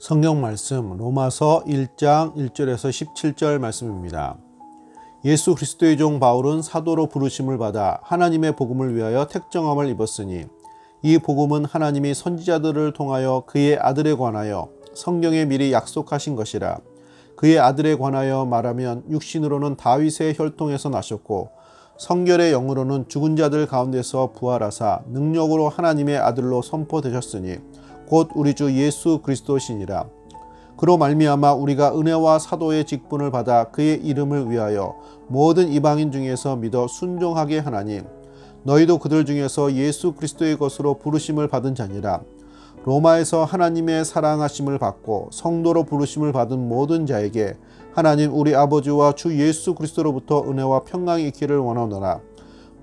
성경 말씀 로마서 1장 1절에서 17절 말씀입니다. 예수 그리스도의 종 바울은 사도로 부르심을 받아 하나님의 복음을 위하여 택정함을 입었으니 이 복음은 하나님이 선지자들을 통하여 그의 아들에 관하여 성경에 미리 약속하신 것이라. 그의 아들에 관하여 말하면 육신으로는 다윗의 혈통에서 나셨고 성결의 영으로는 죽은 자들 가운데서 부활하사 능력으로 하나님의 아들로 선포되셨으니 곧 우리 주 예수 그리스도시니라. 그로 말미암아 우리가 은혜와 사도의 직분을 받아 그의 이름을 위하여 모든 이방인 중에서 믿어 순종하게 하나니 너희도 그들 중에서 예수 그리스도의 것으로 부르심을 받은 자니라. 로마에서 하나님의 사랑하심을 받고 성도로 부르심을 받은 모든 자에게 하나님 우리 아버지와 주 예수 그리스도로부터 은혜와 평강이 있기를 원하노라.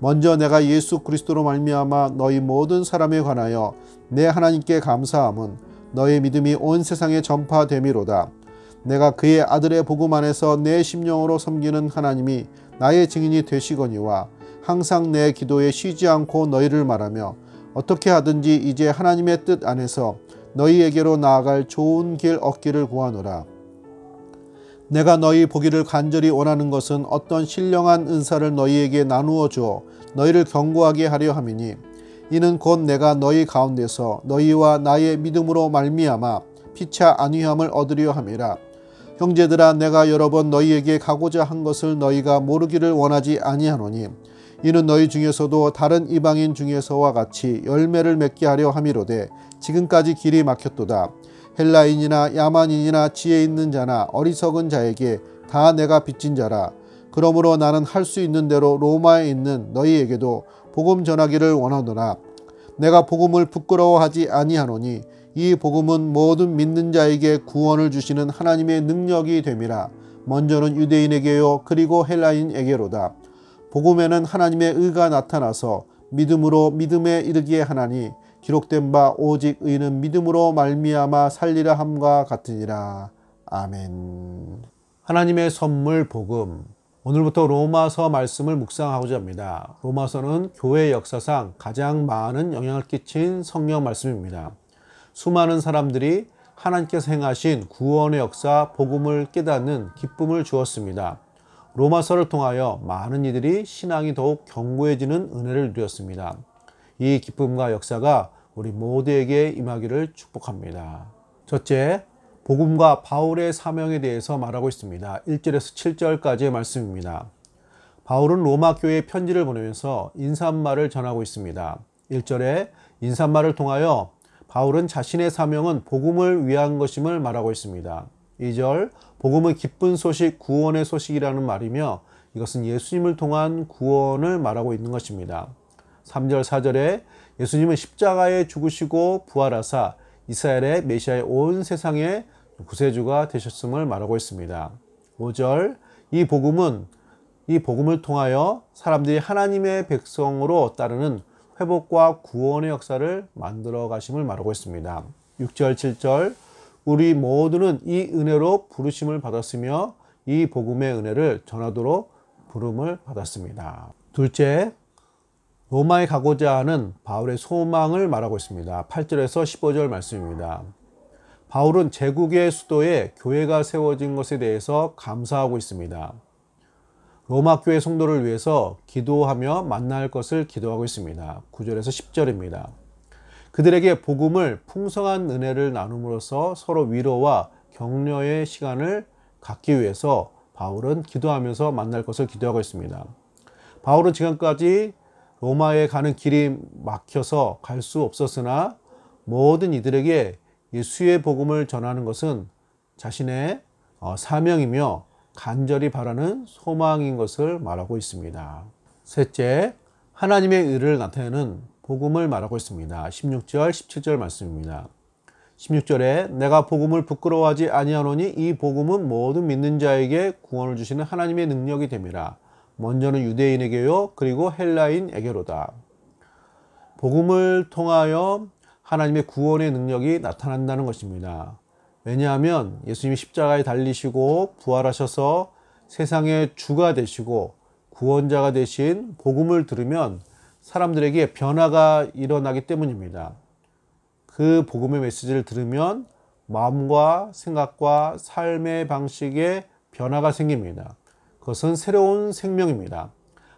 먼저 내가 예수 그리스도로 말미암아 너희 모든 사람에 관하여 내 하나님께 감사함은 너의 믿음이 온 세상에 전파됨이로다. 내가 그의 아들의 복음 안에서 내 심령으로 섬기는 하나님이 나의 증인이 되시거니와 항상 내 기도에 쉬지 않고 너희를 말하며 어떻게 하든지 이제 하나님의 뜻 안에서 너희에게로 나아갈 좋은 길 얻기를 구하노라. 내가 너희 보기를 간절히 원하는 것은 어떤 신령한 은사를 너희에게 나누어 주어 너희를 견고하게 하려 함이니 이는 곧 내가 너희 가운데서 너희와 나의 믿음으로 말미암아 피차 안위함을 얻으려 함이라. 형제들아 내가 여러 번 너희에게 가고자 한 것을 너희가 모르기를 원하지 아니하노니 이는 너희 중에서도 다른 이방인 중에서와 같이 열매를 맺게 하려 함이로되 지금까지 길이 막혔도다. 헬라인이나 야만인이나 지혜 있는 자나 어리석은 자에게 다 내가 빚진 자라. 그러므로 나는 할 수 있는 대로 로마에 있는 너희에게도 복음 전하기를 원하노라. 내가 복음을 부끄러워하지 아니하노니 이 복음은 모든 믿는 자에게 구원을 주시는 하나님의 능력이 됨이라. 먼저는 유대인에게요 그리고 헬라인에게로다. 복음에는 하나님의 의가 나타나서 믿음으로 믿음에 이르게 하나니 기록된 바 오직 의는 믿음으로 말미암아 살리라 함과 같으니라. 아멘. 하나님의 선물 복음. 오늘부터 로마서 말씀을 묵상하고자 합니다. 로마서는 교회 역사상 가장 많은 영향을 끼친 성경 말씀입니다. 수많은 사람들이 하나님께서 행하신 구원의 역사, 복음을 깨닫는 기쁨을 주었습니다. 로마서를 통하여 많은 이들이 신앙이 더욱 견고해지는 은혜를 누렸습니다. 이 기쁨과 역사가 우리 모두에게 임하기를 축복합니다. 첫째, 복음과 바울의 사명에 대해서 말하고 있습니다. 1절에서 7절까지의 말씀입니다. 바울은 로마 교회에 편지를 보내면서 인사말을 전하고 있습니다. 1절에 인사말을 통하여 바울은 자신의 사명은 복음을 위한 것임을 말하고 있습니다. 2절, 복음은 기쁜 소식, 구원의 소식이라는 말이며 이것은 예수님을 통한 구원을 말하고 있는 것입니다. 3절, 4절에 예수님은 십자가에 죽으시고 부활하사 이스라엘의 메시아의 온 세상의 구세주가 되셨음을 말하고 있습니다. 5절, 이 복음을 통하여 사람들이 하나님의 백성으로 따르는 회복과 구원의 역사를 만들어 가심을 말하고 있습니다. 6절, 7절, 우리 모두는 이 은혜로 부르심을 받았으며 이 복음의 은혜를 전하도록 부름을 받았습니다. 둘째, 로마에 가고자 하는 바울의 소망을 말하고 있습니다. 8절에서 15절 말씀입니다. 바울은 제국의 수도에 교회가 세워진 것에 대해서 감사하고 있습니다. 로마 교회 성도를 위해서 기도하며 만날 것을 기도하고 있습니다. 9절에서 10절입니다. 그들에게 복음을 풍성한 은혜를 나눔으로써 서로 위로와 격려의 시간을 갖기 위해서 바울은 기도하면서 만날 것을 기도하고 있습니다. 바울은 지금까지 로마에 가는 길이 막혀서 갈 수 없었으나 모든 이들에게 예수의 복음을 전하는 것은 자신의 사명이며 간절히 바라는 소망인 것을 말하고 있습니다. 셋째, 하나님의 의를 나타내는 복음을 말하고 있습니다. 16절, 17절 말씀입니다. 16절에 내가 복음을 부끄러워하지 아니하노니 이 복음은 모든 믿는 자에게 구원을 주시는 하나님의 능력이 됨이라. 먼저는 유대인에게요 그리고 헬라인에게로다. 복음을 통하여 하나님의 구원의 능력이 나타난다는 것입니다. 왜냐하면 예수님이 십자가에 달리시고 부활하셔서 세상의 주가 되시고 구원자가 되신 복음을 들으면 사람들에게 변화가 일어나기 때문입니다. 그 복음의 메시지를 들으면 마음과 생각과 삶의 방식에 변화가 생깁니다. 그것은 새로운 생명입니다.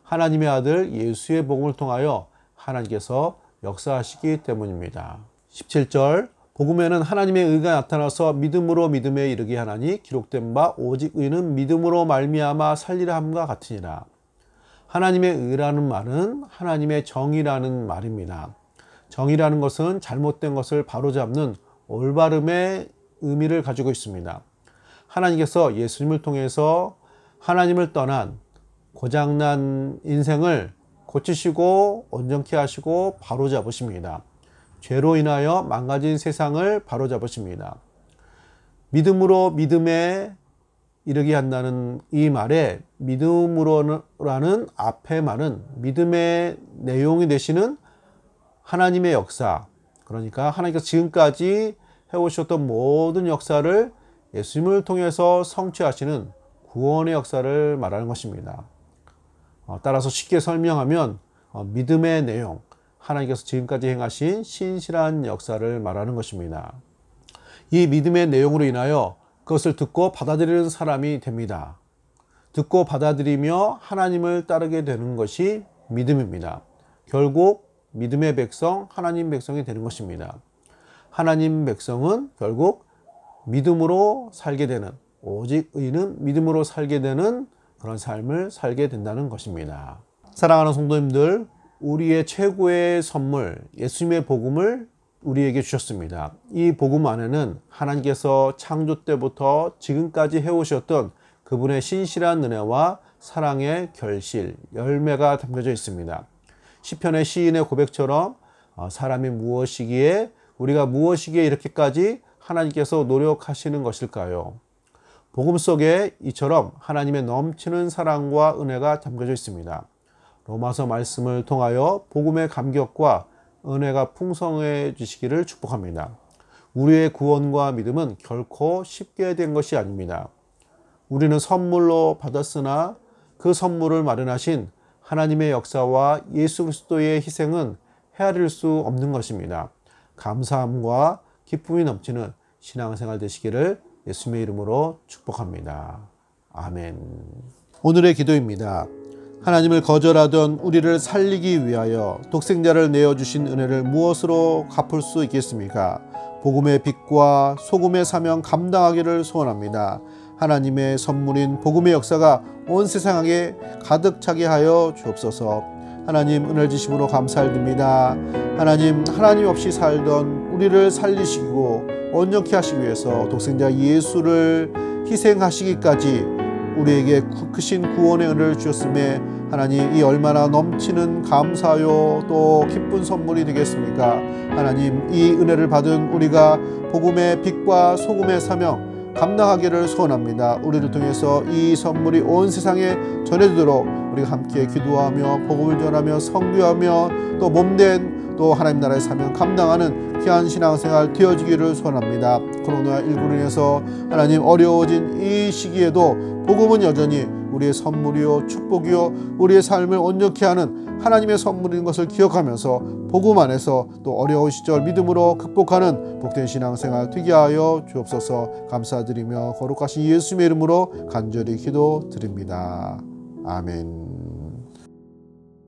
하나님의 아들 예수의 복음을 통하여 하나님께서 역사하시기 때문입니다. 17절 복음에는 하나님의 의가 나타나서 믿음으로 믿음에 이르게 하나니 기록된 바 오직 의는 믿음으로 말미암아 살리라 함과 같으니라. 하나님의 의라는 말은 하나님의 정의라는 말입니다. 정의라는 것은 잘못된 것을 바로잡는 올바름의 의미를 가지고 있습니다. 하나님께서 예수님을 통해서 하나님을 떠난 고장난 인생을 고치시고 온전케 하시고 바로잡으십니다. 죄로 인하여 망가진 세상을 바로잡으십니다. 믿음으로 믿음에 이르게 한다는 이 말에 믿음으로라는 앞의 말은 믿음의 내용이 되시는 하나님의 역사, 그러니까 하나님께서 지금까지 해오셨던 모든 역사를 예수님을 통해서 성취하시는 구원의 역사를 말하는 것입니다. 따라서 쉽게 설명하면 믿음의 내용, 하나님께서 지금까지 행하신 신실한 역사를 말하는 것입니다. 이 믿음의 내용으로 인하여 그것을 듣고 받아들이는 사람이 됩니다. 듣고 받아들이며 하나님을 따르게 되는 것이 믿음입니다. 결국 믿음의 백성, 하나님 백성이 되는 것입니다. 하나님 백성은 결국 믿음으로 살게 되는, 오직 의는 믿음으로 살게 되는 그런 삶을 살게 된다는 것입니다. 사랑하는 성도님들, 우리의 최고의 선물, 예수님의 복음을 우리에게 주셨습니다. 이 복음 안에는 하나님께서 창조 때부터 지금까지 해오셨던 그분의 신실한 은혜와 사랑의 결실, 열매가 담겨져 있습니다. 시편의 시인의 고백처럼 사람이 무엇이기에, 우리가 무엇이기에 이렇게까지 하나님께서 노력하시는 것일까요? 복음 속에 이처럼 하나님의 넘치는 사랑과 은혜가 담겨져 있습니다. 로마서 말씀을 통하여 복음의 감격과 은혜가 풍성해지시기를 축복합니다. 우리의 구원과 믿음은 결코 쉽게 된 것이 아닙니다. 우리는 선물로 받았으나 그 선물을 마련하신 하나님의 역사와 예수 그리스도의 희생은 헤아릴 수 없는 것입니다. 감사함과 기쁨이 넘치는 신앙생활 되시기를 예수님의 이름으로 축복합니다. 아멘. 오늘의 기도입니다. 하나님을 거절하던 우리를 살리기 위하여 독생자를 내어주신 은혜를 무엇으로 갚을 수 있겠습니까? 복음의 빛과 소금의 사명 감당하기를 소원합니다. 하나님의 선물인 복음의 역사가 온 세상에 가득 차게 하여 주옵소서. 하나님 은혜를 주심으로 감사를 드립니다. 하나님 없이 살던 우리를 살리시고 온전케 하시기 위해서 독생자 예수를 희생하시기까지 우리에게 크신 구원의 은혜를 주셨음에 하나님, 이 얼마나 넘치는 감사요 또 기쁜 선물이 되겠습니까? 하나님, 이 은혜를 받은 우리가 복음의 빛과 소금의 사명 감당하기를 소원합니다. 우리를 통해서 이 선물이 온 세상에 전해지도록 우리가 함께 기도하며 복음을 전하며 선교하며 또 몸된 또 하나님 나라의 사명 감당하는 귀한 신앙생활 되어지기를 소원합니다. 코로나19로 인해서 하나님 어려워진 이 시기에도 복음은 여전히 우리의 선물이요 축복이요 우리의 삶을 온전케 하는 하나님의 선물인 것을 기억하면서 복음 안에서 또 어려운 시절 믿음으로 극복하는 복된 신앙생활 되게 하여 주옵소서. 감사드리며 거룩하신 예수님의 이름으로 간절히 기도드립니다. 아멘.